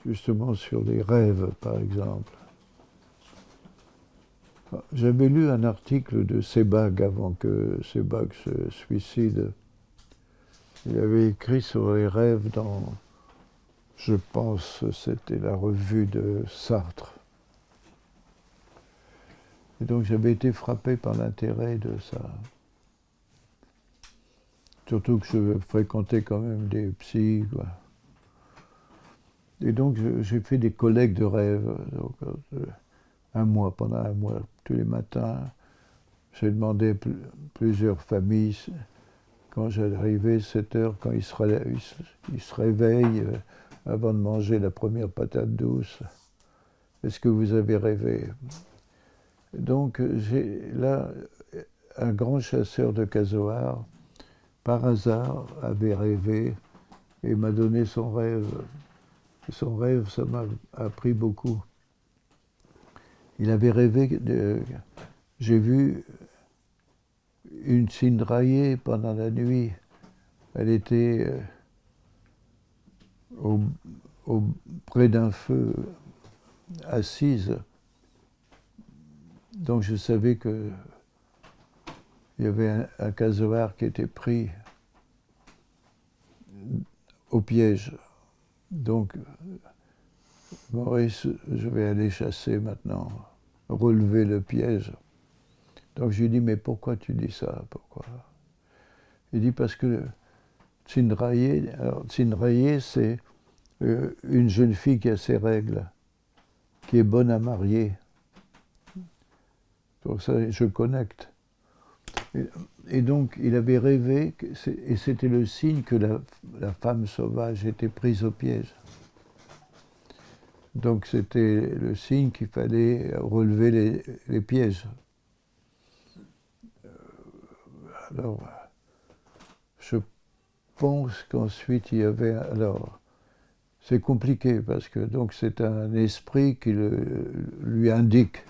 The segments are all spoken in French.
Justement sur les rêves, par exemple. J'avais lu un article de Sebag avant que Sebag se suicide. Il avait écrit sur les rêves dans, je pense, c'était la revue de Sartre. Et donc j'avais été frappé par l'intérêt de ça. Surtout que je fréquentais quand même des psys, quoi. Et donc j'ai fait des collègues de rêves. Donc, pendant un mois, tous les matins, j'ai demandé plusieurs familles, quand j'arrivais, 7 heures, quand ils se réveillent avant de manger la première patate douce, est-ce que vous avez rêvé? Donc j'ai là un grand chasseur de casoars, par hasard, avait rêvé et m'a donné son rêve. Et son rêve, ça m'a appris beaucoup. Il avait rêvé j'ai vu une cyndraillée pendant la nuit. Elle était près d'un feu, assise. Donc je savais qu'il y avait un casoar qui était pris au piège. Donc, Maurice, je vais aller chasser maintenant, relever le piège. Donc je lui dis, mais pourquoi tu dis ça? Pourquoi? Il dit, parce que Tsindraye, c'est une jeune fille qui a ses règles, qui est bonne à marier. Pour ça, je connecte. Et donc, il avait rêvé, et c'était le signe que la femme sauvage était prise au piège. Donc, c'était le signe qu'il fallait relever les pièges. Alors, je pense qu'ensuite, il y avait... Alors, c'est compliqué, parce que donc c'est un esprit qui lui indique.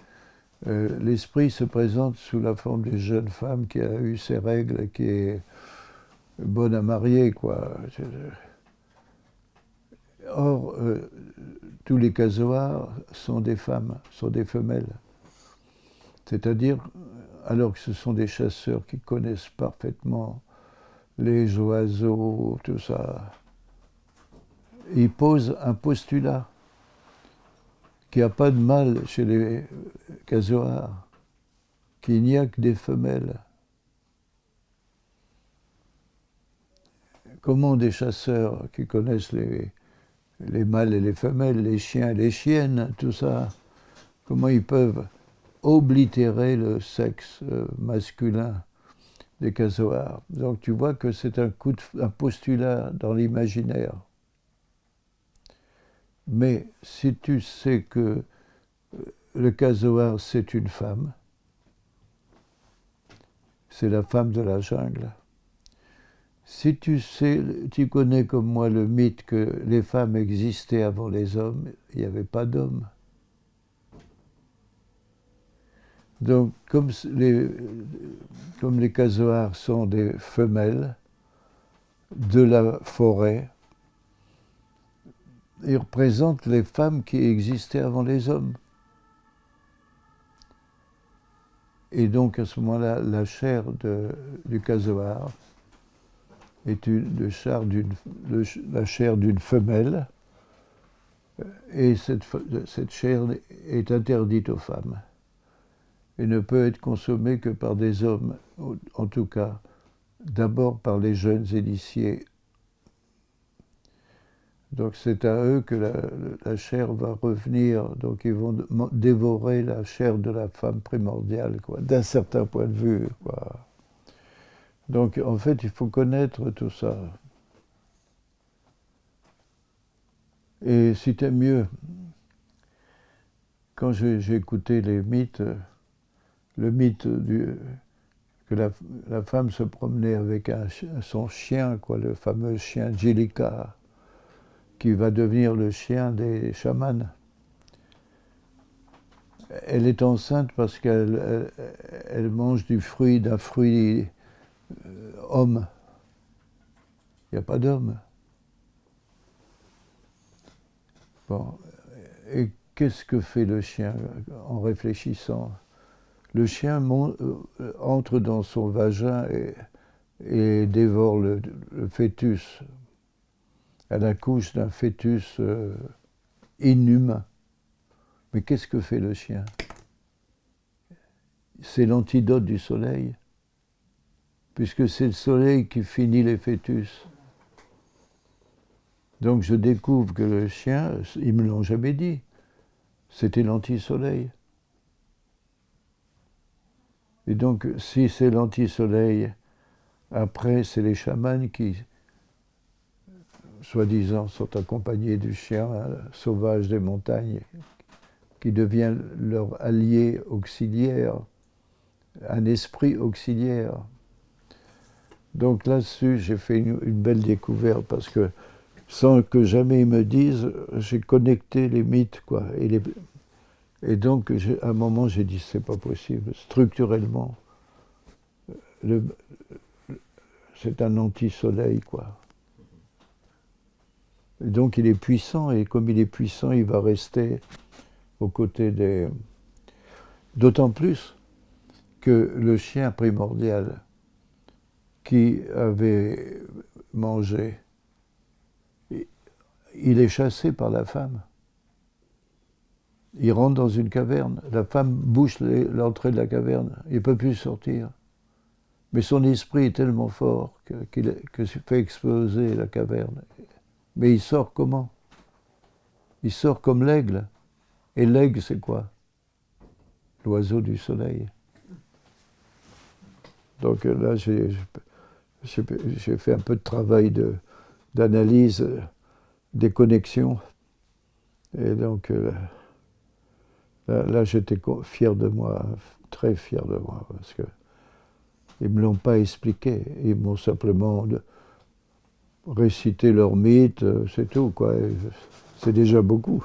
L'esprit se présente sous la forme d'une jeune femme qui a eu ses règles, qui est bonne à marier, quoi. Or, tous les casoars sont des femmes, sont des femelles. C'est-à-dire, alors que ce sont des chasseurs qui connaissent parfaitement les oiseaux, tout ça, ils posent un postulat qu'il n'y a pas de mâle chez les casoars, qu'il n'y a que des femelles. Comment des chasseurs qui connaissent les mâles et les femelles, les chiens et les chiennes, tout ça, comment ils peuvent oblitérer le sexe masculin des casoars? Donc tu vois que c'est un postulat dans l'imaginaire. Mais si tu sais que le casoar, c'est une femme, c'est la femme de la jungle. Si tu connais comme moi le mythe que les femmes existaient avant les hommes, il n'y avait pas d'hommes. Donc, comme les casoars sont des femelles de la forêt, ils représentent les femmes qui existaient avant les hommes. Et donc, à ce moment-là, la chair du casoar est la chair d'une femelle, et cette chair est interdite aux femmes et ne peut être consommée que par des hommes, en tout cas, d'abord par les jeunes initiés. Donc c'est à eux que la chair va revenir, donc ils vont dévorer la chair de la femme primordiale, quoi, d'un certain point de vue, quoi. Donc en fait, il faut connaître tout ça. Et si t'aimes mieux, quand j'ai écouté les mythes, le mythe que la femme se promenait avec son chien, quoi, le fameux chien Djelika, qui va devenir le chien des chamans. Elle est enceinte parce qu'elle mange d'un fruit homme. Il n'y a pas d'homme. Bon. Et qu'est-ce que fait le chien en réfléchissant? Le chien entre dans son vagin et dévore le fœtus. Elle accouche d'un fœtus inhumain. Mais qu'est-ce que fait le chien? C'est l'antidote du soleil, puisque c'est le soleil qui finit les fœtus. Donc je découvre que le chien, ils ne me l'ont jamais dit, c'était l'anti-soleil. Et donc si c'est l'anti-soleil, après c'est les chamans qui, soi-disant, sont accompagnés du chien sauvage des montagnes, qui devient leur allié auxiliaire, un esprit auxiliaire. Donc là-dessus, j'ai fait une belle découverte parce que, sans que jamais ils me disent, j'ai connecté les mythes, quoi. Et donc, à un moment, j'ai dit, c'est pas possible. Structurellement, c'est un anti-soleil, quoi. Et donc, il est puissant, et comme il est puissant, il va rester aux côtés des... D'autant plus que le chien primordial qui avait mangé, il est chassé par la femme. Il rentre dans une caverne, la femme bouche l'entrée de la caverne, il ne peut plus sortir. Mais son esprit est tellement fort que fait exploser la caverne. Mais il sort comment? Il sort comme l'aigle. Et l'aigle, c'est quoi? L'oiseau du soleil. Donc là, j'ai fait un peu de travail d'analyse des connexions. Et donc là j'étais fier de moi, très fier de moi, parce qu'ils ne me l'ont pas expliqué. Ils m'ont simplement récité leur mythe, c'est tout, quoi. C'est déjà beaucoup.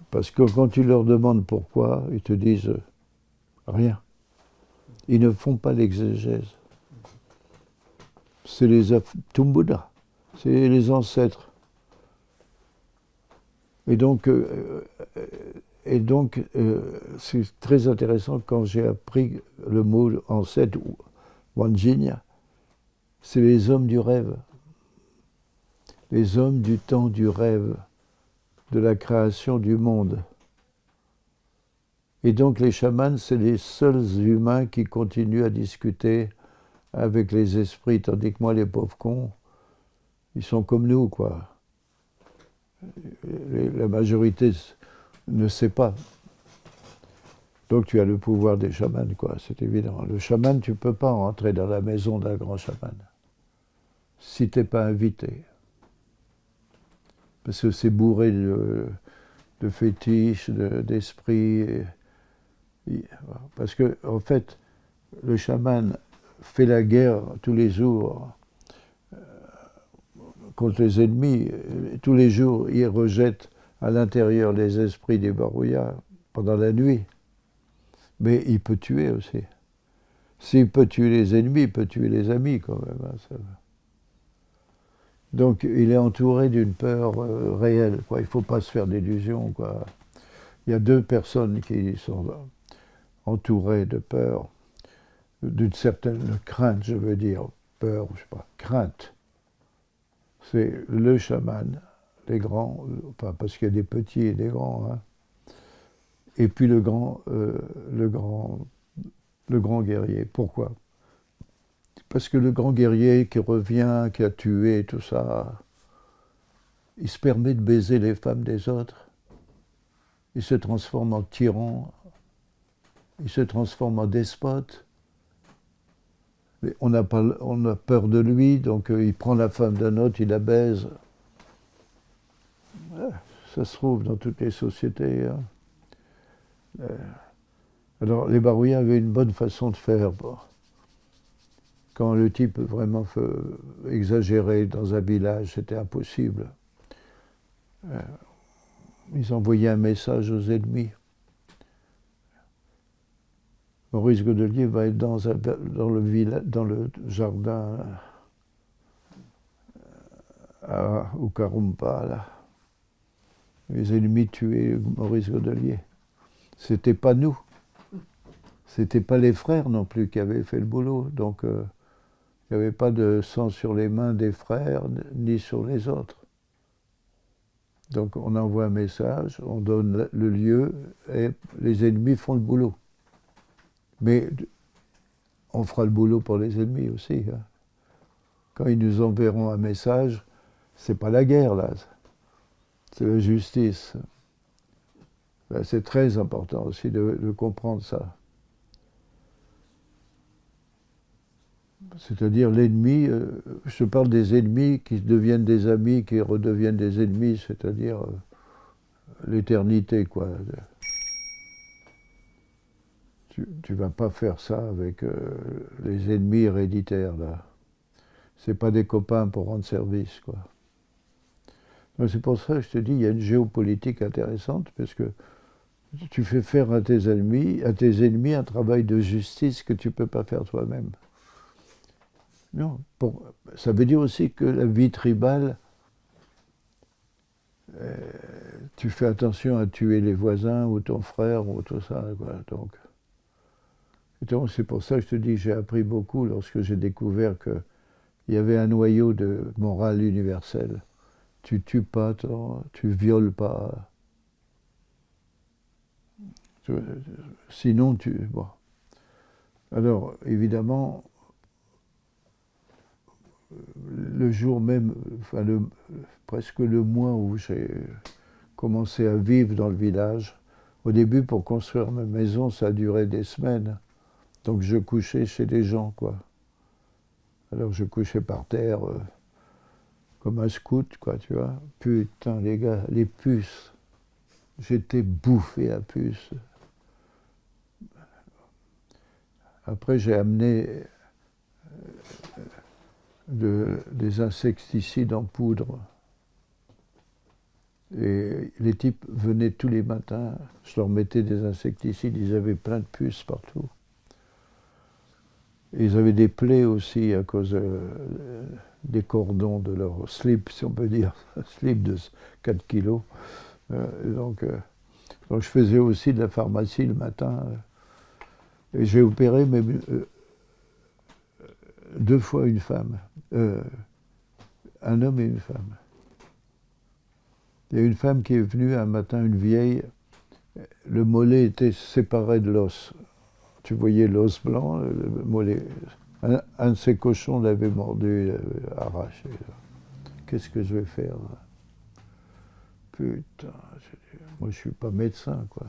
Parce que quand tu leur demandes pourquoi, ils te disent rien. Ils ne font pas l'exégèse. C'est les Tumbuddha, c'est les ancêtres. Et donc c'est très intéressant quand j'ai appris le mot ancêtre, Wanjinya, c'est les hommes du rêve. Les hommes du temps du rêve, de la création du monde. Et donc les chamans, c'est les seuls humains qui continuent à discuter avec les esprits, tandis que moi, les pauvres cons, ils sont comme nous, quoi. La majorité ne sait pas. Donc tu as le pouvoir des chamans, quoi, c'est évident. Le chaman, tu ne peux pas rentrer dans la maison d'un grand chaman si tu n'es pas invité. Parce que c'est bourré de fétiches, d'esprits. Parce que, en fait, le chaman fait la guerre tous les jours contre les ennemis. Tous les jours, il rejette à l'intérieur les esprits des barouillards pendant la nuit. Mais il peut tuer aussi. S'il peut tuer les ennemis, il peut tuer les amis quand même. Hein, ça. Donc il est entouré d'une peur réelle, quoi. Il ne faut pas se faire d'illusions, quoi. Il y a deux personnes qui sont entourées de peur, d'une certaine crainte, je veux dire. Peur, je ne sais pas, crainte. C'est le chaman, les grands, enfin parce qu'il y a des petits et des grands, hein. Et puis le grand guerrier. Pourquoi? Parce que le grand guerrier qui revient, qui a tué, tout ça, il se permet de baiser les femmes des autres. Il se transforme en tyran. Il se transforme en despote. Mais on a peur de lui, donc il prend la femme d'un autre, il la baise. Ça se trouve dans toutes les sociétés. Hein. Alors, les Barouillards avaient une bonne façon de faire. Bon. Quand le type vraiment exagérait dans un village, c'était impossible. Ils envoyaient un message aux ennemis. Maurice Godelier va être dans le jardin au Karumpa, là. Les ennemis tuaient Maurice Godelier. C'était pas nous. C'était pas les frères non plus qui avaient fait le boulot. Donc, il n'y avait pas de sang sur les mains des frères ni sur les autres. Donc, on envoie un message, on donne le lieu et les ennemis font le boulot. Mais on fera le boulot pour les ennemis aussi. Hein. Quand ils nous enverront un message, c'est pas la guerre là, c'est la justice. Ben, c'est très important aussi de comprendre ça. C'est-à-dire l'ennemi, je parle des ennemis qui deviennent des amis, qui redeviennent des ennemis, c'est-à-dire l'éternité, quoi. Tu vas pas faire ça avec les ennemis héréditaires, là. C'est pas des copains pour rendre service, quoi. Donc c'est pour ça que je te dis, il y a une géopolitique intéressante, parce que tu fais faire à tes ennemis un travail de justice que tu peux pas faire toi-même. Non, ça veut dire aussi que la vie tribale, tu fais attention à tuer les voisins ou ton frère ou tout ça, quoi. Donc c'est pour ça que je te dis, j'ai appris beaucoup lorsque j'ai découvert qu'il y avait un noyau de morale universelle. Tu tues pas, tu violes pas. Sinon, bon. Alors, évidemment, le jour même, enfin presque le mois où j'ai commencé à vivre dans le village, au début, pour construire ma maison, ça a duré des semaines. Donc je couchais chez des gens, quoi. Alors je couchais par terre, comme un scout, quoi, tu vois. Putain, les gars, les puces. J'étais bouffé à puces. Après, j'ai amené des insecticides en poudre. Et les types venaient tous les matins, je leur mettais des insecticides, ils avaient plein de puces partout. Et ils avaient des plaies aussi à cause des cordons de leur slip, si on peut dire, slip de 4 kilos. Donc je faisais aussi de la pharmacie le matin. Et j'ai opéré même 2 fois une femme, un homme et une femme. Il y a une femme qui est venue un matin, une vieille, le mollet était séparé de l'os. Tu voyais l'os blanc, le mollet. Un de ces cochons l'avait mordu, arraché. Qu'est-ce que je vais faire là? Putain, moi je suis pas médecin, quoi.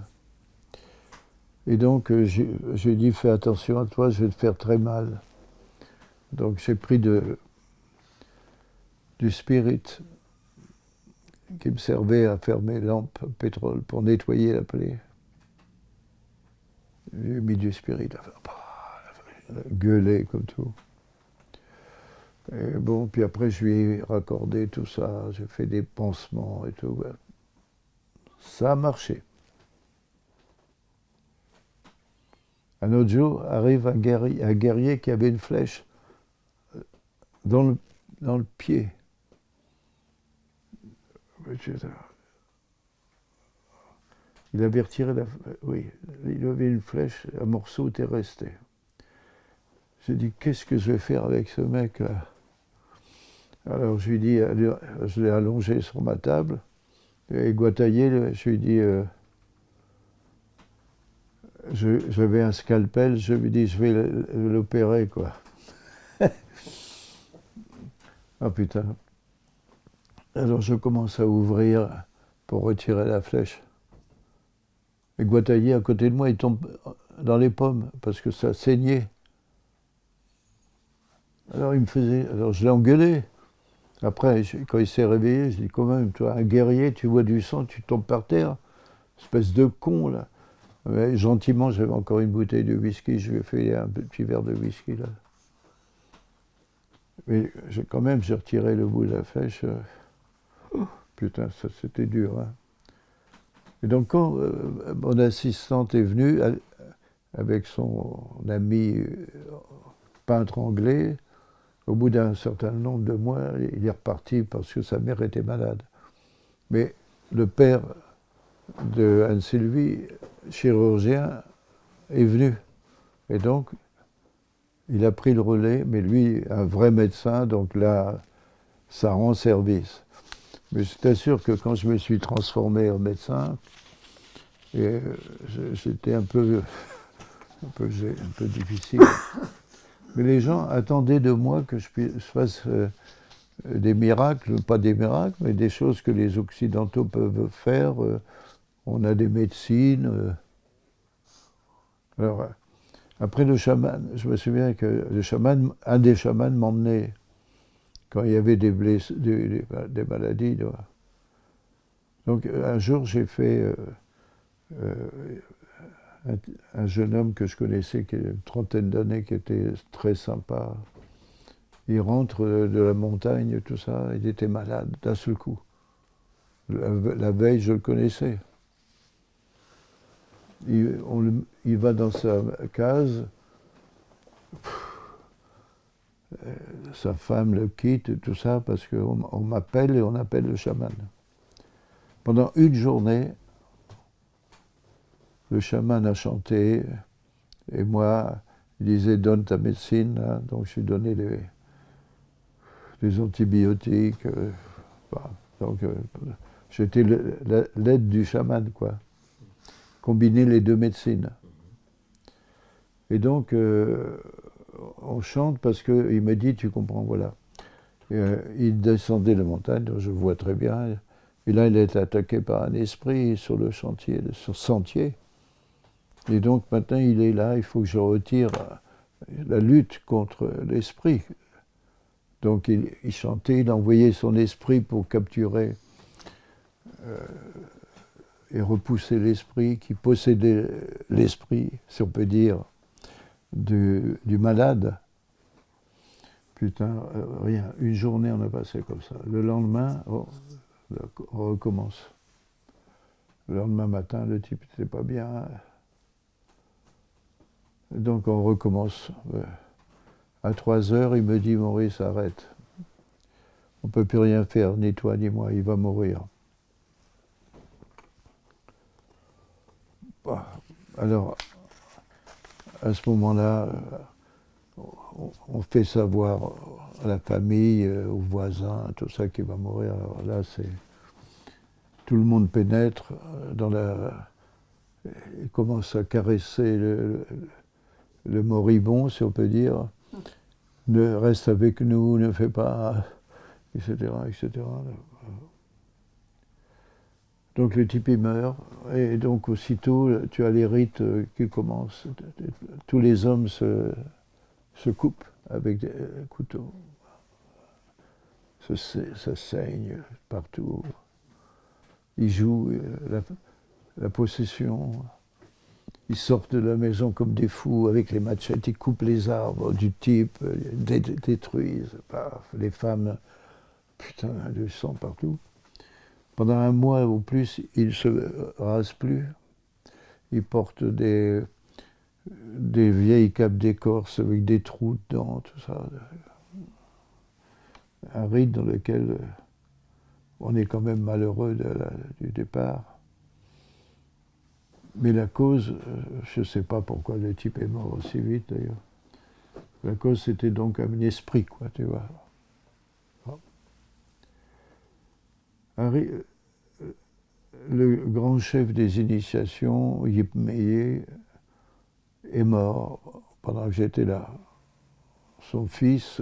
Et donc j'ai dit, fais attention à toi, je vais te faire très mal. Donc j'ai pris du spirit qui me servait à faire mes lampes pétrole pour nettoyer la plaie. J'ai mis du spirit, gueulé comme tout. Et bon, puis après je lui ai raccordé tout ça, j'ai fait des pansements et tout. Ouais. Ça a marché. Un autre jour, arrive un guerrier qui avait une flèche dans le pied. Il avait retiré oui, il avait une flèche, un morceau était resté. J'ai dit, qu'est-ce que je vais faire avec ce mec-là? Alors je lui ai dit, je l'ai allongé sur ma table, et Guataillé, je lui ai dit, j'avais un scalpel, je lui ai dit, je vais l'opérer, quoi. Ah putain. Alors je commence à ouvrir pour retirer la flèche. Et Guataillé, à côté de moi, il tombe dans les pommes, parce que ça saignait. Alors je l'ai engueulé. Après, quand il s'est réveillé, je dis, quand même, toi, un guerrier, tu vois du sang, tu tombes par terre. Espèce de con, là. Mais gentiment, j'avais encore une bouteille de whisky, je lui ai fait un petit verre de whisky là. Mais quand même, j'ai retiré le bout de la flèche. Putain, ça c'était dur. Hein. Et donc quand mon assistante est venue avec son ami peintre anglais, au bout d'un certain nombre de mois, il est reparti parce que sa mère était malade. Mais le père de Anne-Sylvie, chirurgien, est venu. Et donc, il a pris le relais, mais lui, un vrai médecin, donc là, ça rend service. Mais je t'assure que quand je me suis transformé en médecin, j'étais un peu difficile. Mais les gens attendaient de moi que je fasse des miracles, pas des miracles, mais des choses que les Occidentaux peuvent faire. On a des médecines. Alors, après le chaman, je me souviens que un des chamans m'emmenait quand il y avait des maladies. Donc un jour, j'ai fait un jeune homme que je connaissais, qui a une trentaine d'années, qui était très sympa. Il rentre de la montagne, tout ça, il était malade d'un seul coup. La veille, je le connaissais. Il va dans sa case, sa femme le quitte, tout ça, parce qu'on m'appelle et on appelle le chaman. Pendant une journée, le chaman a chanté, et moi, il disait « donne ta médecine », hein. Donc je lui donnais des antibiotiques. Donc j'étais l'aide du chaman, quoi. Combiner les deux médecines. Et donc, on chante parce qu'il me dit, tu comprends, voilà. Il descendait la montagne, je vois très bien. Et là, il est attaqué par un esprit sur le sentier. Et donc, maintenant, il est là, il faut que je retire la lutte contre l'esprit. Donc, il chantait, il envoyait son esprit pour capturer et repousser l'esprit, qui possédait l'esprit, si on peut dire, du malade. Putain, rien. Une journée, on a passé comme ça. Le lendemain, on recommence. Le lendemain matin, le type n'était pas bien. Donc on recommence. À 3 heures, il me dit, Maurice, arrête. On ne peut plus rien faire, ni toi ni moi, il va mourir. Alors, à ce moment-là, on fait savoir à la famille, aux voisins, tout ça qui va mourir. Alors là, tout le monde pénètre dans il commence à caresser le moribond, si on peut dire. Reste avec nous, ne fais pas, etc., etc. Donc le type il meurt, et donc aussitôt tu as les rites qui commencent. Tous les hommes se coupent avec des couteaux. Ça saigne partout. Ils jouent la possession. Ils sortent de la maison comme des fous avec les machettes, ils coupent les arbres du type, détruisent. Paf, les femmes, putain, du sang partout. Pendant un mois ou plus, ils ne se rasent plus. Ils portent des vieilles capes d'écorce avec des trous dedans, tout ça. Un rite dans lequel on est quand même malheureux du départ. Mais la cause, je ne sais pas pourquoi le type est mort aussi vite d'ailleurs. La cause, c'était donc un esprit, quoi, tu vois. Le grand chef des initiations, Yip Meyer, est mort pendant que j'étais là. Son fils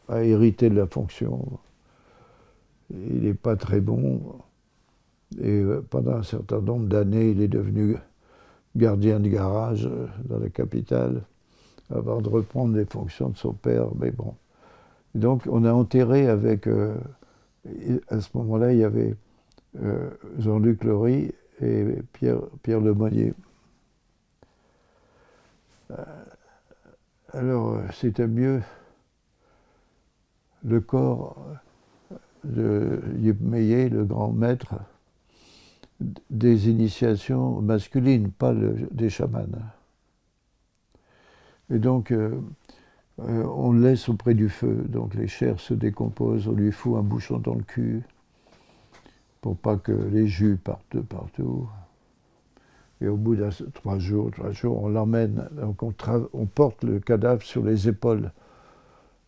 a hérité de la fonction. Il n'est pas très bon. Et pendant un certain nombre d'années, il est devenu gardien de garage dans la capitale, avant de reprendre les fonctions de son père. Mais bon. Donc on a enterré avec... à ce moment-là, il y avait Jean-Luc Laurie et Pierre Lemonnier. Alors, c'était mieux le corps de Yip Meillet, le grand maître, des initiations masculines, pas des chamans. Et donc, on le laisse auprès du feu, donc les chairs se décomposent, on lui fout un bouchon dans le cul pour pas que les jus partent de partout. Et au bout de 3 jours, on l'emmène, donc on porte le cadavre sur les épaules.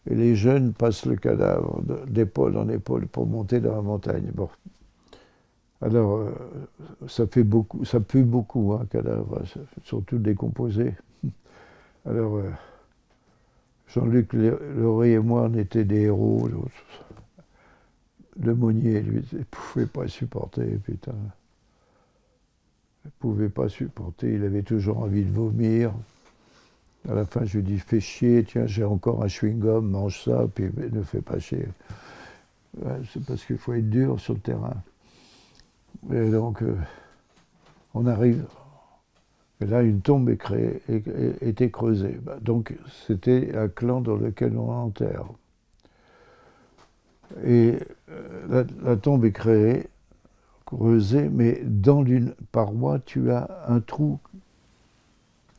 Et les jeunes passent le cadavre d'épaule en épaule pour monter dans la montagne. Bon. Alors, ça pue beaucoup, un cadavre, surtout décomposé. Alors, Jean-Luc Laurie et moi, on était des héros. Lemonnier, lui, il ne pouvait pas supporter, putain. Il ne pouvait pas supporter, il avait toujours envie de vomir. À la fin, je lui dis, fais chier, tiens, j'ai encore un chewing-gum, mange ça, puis ne fais pas chier. Ouais, c'est parce qu'il faut être dur sur le terrain. Et donc, on arrive. Et là, une tombe était creusée. Donc, c'était un clan dans lequel on enterre. Et la tombe est creusée, mais dans une paroi, tu as un trou.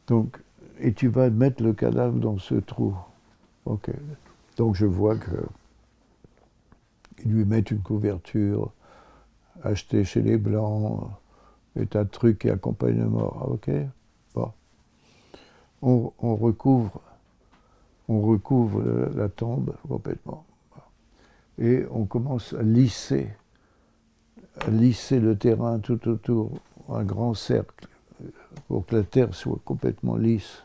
Donc, et tu vas mettre le cadavre dans ce trou. Ok. Donc, je vois qu'ils lui mettent une couverture achetée chez les Blancs, et tas de trucs qui accompagnent le mort. Ok. Bon. On recouvre la tombe complètement. Et on commence à lisser le terrain tout autour, un grand cercle, pour que la terre soit complètement lisse.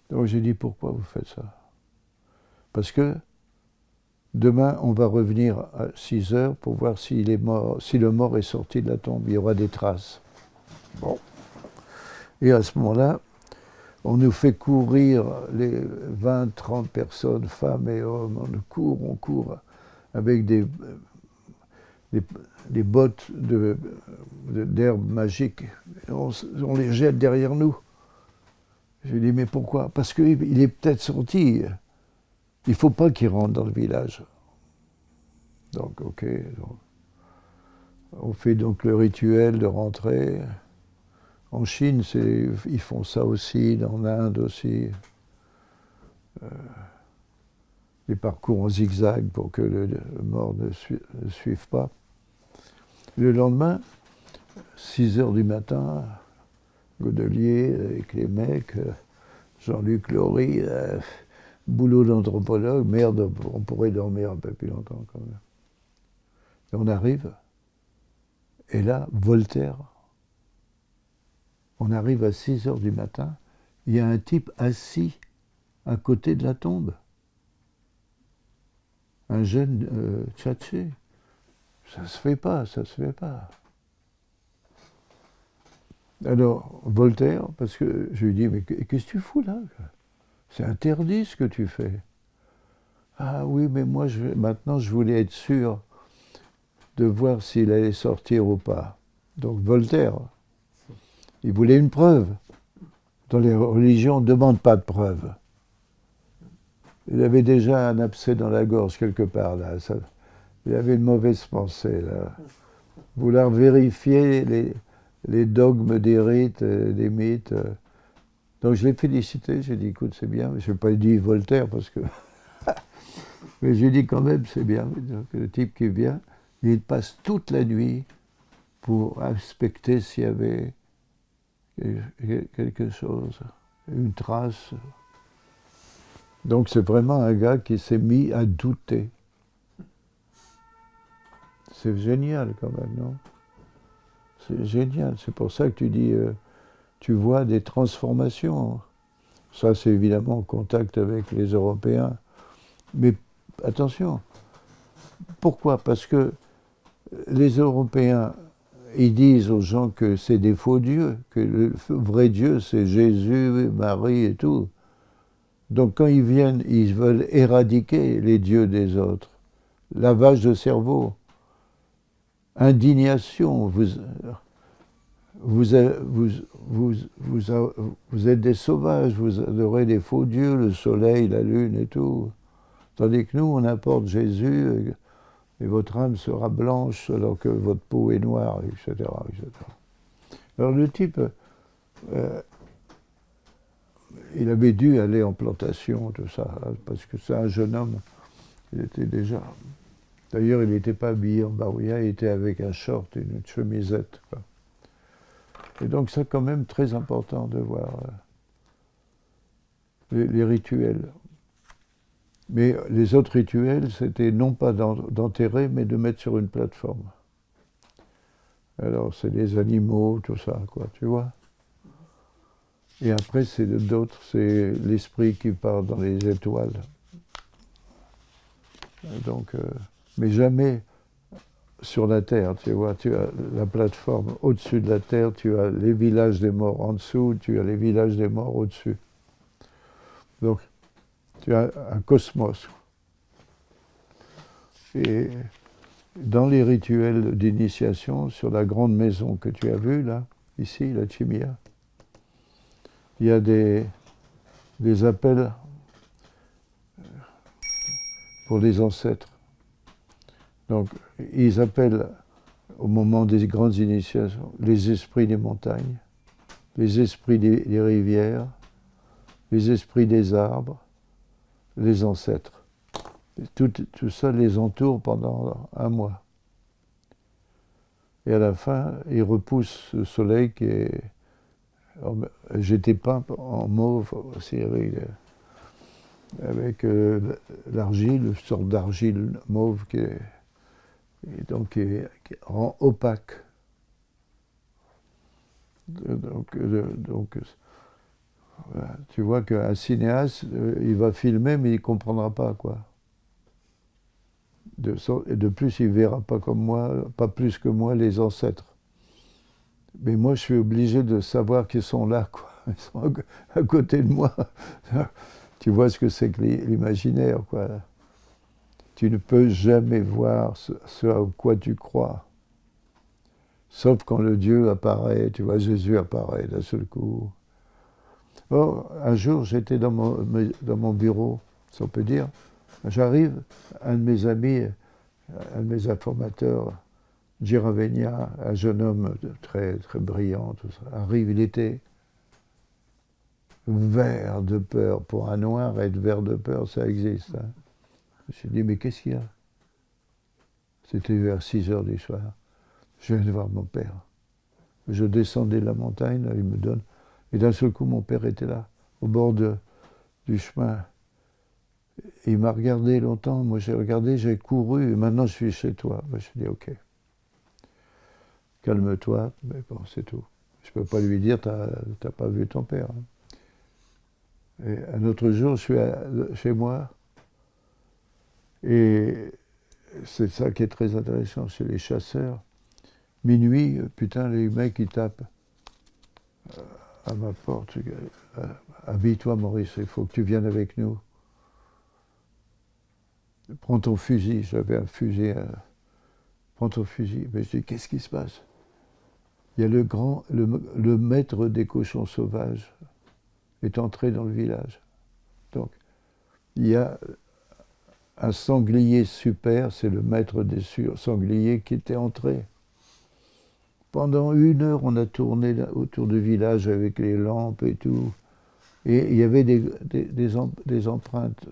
Donc j'ai dit, pourquoi vous faites ça? Parce que demain, on va revenir à 6 heures pour voir s'il est mort, si le mort est sorti de la tombe. Il y aura des traces. Bon. Et à ce moment-là, on nous fait courir les 20-30 personnes, femmes et hommes. On court avec des bottes d'herbe magique. On les jette derrière nous. Je lui dis, mais pourquoi? Parce qu'il est peut-être sorti. Il ne faut pas qu'il rentre dans le village. Donc, ok. Donc, on fait donc le rituel de rentrer. En Chine, ils font ça aussi, en Inde aussi. Les parcours en zigzag pour que le mort ne suive pas. Le lendemain, 6 heures du matin, Godelier avec les mecs, Jean-Luc Laurie, boulot d'anthropologue, merde, on pourrait dormir un peu plus longtemps quand même. Et on arrive, et là, Voltaire, on arrive à 6 heures du matin, il y a un type assis à côté de la tombe. Un jeune tchatché. Ça se fait pas. Alors, Voltaire, parce que je lui dis, mais qu'est-ce que tu fous là? C'est interdit ce que tu fais. Ah oui, mais moi, maintenant, je voulais être sûr de voir s'il allait sortir ou pas. Donc, Voltaire, il voulait une preuve. Dans les religions, on ne demande pas de preuve. Il avait déjà un abcès dans la gorge quelque part, là. Il avait une mauvaise pensée, là. Vouloir vérifier les dogmes des rites, des mythes. Donc je l'ai félicité, j'ai dit, écoute, c'est bien. Je n'ai pas dit Voltaire, parce que... Mais j'ai dit quand même, c'est bien. Donc, le type qui vient, il passe toute la nuit pour inspecter s'il y avait quelque chose, une trace. Donc c'est vraiment un gars qui s'est mis à douter. C'est génial quand même, non? C'est génial. C'est pour ça que tu dis, tu vois des transformations. Ça, c'est évidemment en contact avec les Européens. Mais attention, pourquoi? Parce que les Européens, ils disent aux gens que c'est des faux dieux, que le vrai Dieu, c'est Jésus, Marie et tout. Donc quand ils viennent, ils veulent éradiquer les dieux des autres. Lavage de cerveau, indignation. vous êtes des sauvages, vous adorez des faux dieux, le soleil, la lune et tout. Tandis que nous, on apporte Jésus et votre âme sera blanche alors que votre peau est noire, etc. etc. Alors le type, il avait dû aller en plantation, tout ça, parce que c'est un jeune homme. Il était déjà... D'ailleurs, il n'était pas habillé en barouilla, il était avec un short et une chemisette, quoi. Et donc c'est quand même très important de voir les rituels. Mais les autres rituels, c'était non pas d'enterrer, mais de mettre sur une plateforme. Alors c'est les animaux, tout ça, quoi, tu vois. Et après, c'est d'autres, c'est l'esprit qui part dans les étoiles. Donc, mais jamais sur la terre, tu vois, tu as la plateforme au-dessus de la terre, tu as les villages des morts en dessous, tu as les villages des morts au-dessus. Donc, tu as un cosmos. Et dans les rituels d'initiation, sur la grande maison que tu as vue, là, ici, la Chimia, il y a des appels pour les ancêtres. Donc, ils appellent au moment des grandes initiations les esprits des montagnes, les esprits des rivières, les esprits des arbres, les ancêtres. Tout ça les entoure pendant un mois. Et à la fin, ils repoussent le soleil qui est... J'étais peint en mauve aussi avec l'argile, une sorte d'argile mauve qui rend opaque. Donc voilà. Tu vois qu'un cinéaste, il va filmer, mais il ne comprendra pas, quoi. De plus, il ne verra pas comme moi, pas plus que moi, les ancêtres. Mais moi, je suis obligé de savoir qu'ils sont là, quoi. Ils sont à côté de moi. Tu vois ce que c'est que l'imaginaire, quoi. Tu ne peux jamais voir ce à quoi tu crois. Sauf quand le Dieu apparaît, tu vois, Jésus apparaît d'un seul coup. Or, un jour, j'étais dans mon bureau, si on peut dire. J'arrive, un de mes amis, un de mes informateurs, Giravenia, un jeune homme très, très brillant, tout ça, arrive, il était vert de peur. Pour un noir, être vert de peur, ça existe. Hein. Je me suis dit, mais qu'est-ce qu'il y a? C'était vers 6 heures du soir. Je viens de voir mon père. Je descendais la montagne, là, il me donne. Et d'un seul coup, mon père était là, au bord du chemin. Et il m'a regardé longtemps, moi j'ai regardé, j'ai couru, et maintenant je suis chez toi. Je me suis dit, ok, calme-toi, mais bon, c'est tout. Je ne peux pas lui dire, t'as pas vu ton père. Hein. Et un autre jour, je suis chez moi, et c'est ça qui est très intéressant chez les chasseurs. Minuit, putain, les mecs, ils tapent à ma porte. Habille-toi, Maurice, il faut que tu viennes avec nous. Prends ton fusil, j'avais un fusil. Prends ton fusil. Mais je dis, qu'est-ce qui se passe? Il y a le maître des cochons sauvages est entré dans le village. Donc, il y a un sanglier super, c'est le maître des sangliers qui était entré. Pendant 1 heure, on a tourné autour du village avec les lampes et tout. Et il y avait des empreintes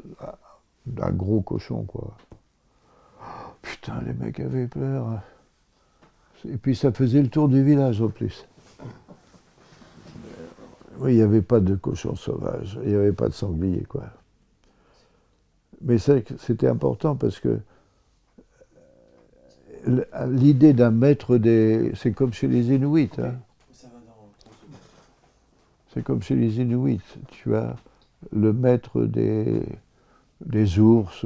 d'un gros cochon, quoi. Putain, les mecs avaient peur. Et puis ça faisait le tour du village en plus. Oui, il n'y avait pas de cochon sauvage, il n'y avait pas de sanglier, quoi. Mais c'était important parce que l'idée d'un maître c'est comme chez les Inuits. Hein. C'est comme chez les Inuits. Tu as le maître des ours,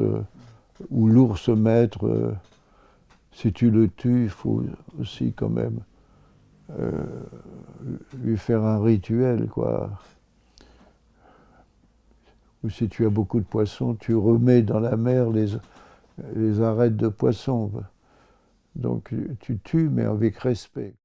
ou l'ours maître. Si tu le tues, il faut aussi quand même lui faire un rituel, quoi. Ou si tu as beaucoup de poissons, tu remets dans la mer les arêtes de poissons. Donc tu tues, mais avec respect.